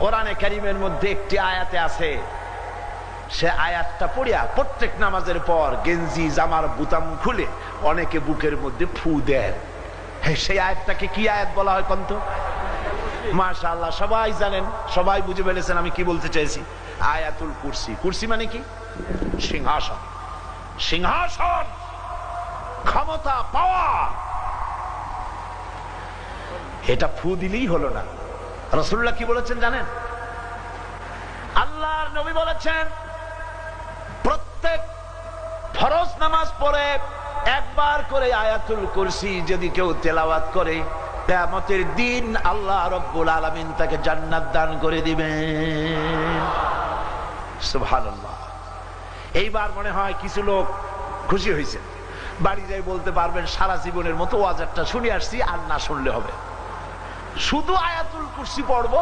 কোরআনে কারীমের মধ্যে একটি আয়াতে আছে, সে আয়াতটা পড়িয়া প্রত্যেক নামাজের পর গেঞ্জি জামার বুতাম খুলে অনেকে বুকের মধ্যে ফু দেয়। সেই আয়াতটাকে কি আয়াত বলা হয় কন্ত? মাশাআল্লাহ, সবাই জানেন, সবাই বুঝে ফেলেছেন আমি কি বলতে চাইছি। আয়াতুল কুরসি। কুরসি মানে কি? সিংহাসন। সিংহাসন, ক্ষমতা, পাওয়ার। এটা ফু দিলেই হলো না। রাসূলুল্লাহ কি বলেছেন জানেন? আল্লাহর নবী বলেছেন, প্রত্যেক ফরজ নামাজ পড়ে একবার করে আয়াতুল কুরসি যদি কেউ তেলাওয়াত করে, কিয়ামতের দিন আল্লাহ রাব্বুল আলামিন তাকে জান্নাত দান করে দিবেন। সুবহানাল্লাহ। এইবার মনে হয় কিছু লোক খুশি হয়েছে, বাড়ি যাই বলতে পারবেন সারা জীবনের মতো ওয়াজ একটা শুনে আসছি, আর না শুনলে হবে। শুধু আয়াতুল কুরসি পড়বো,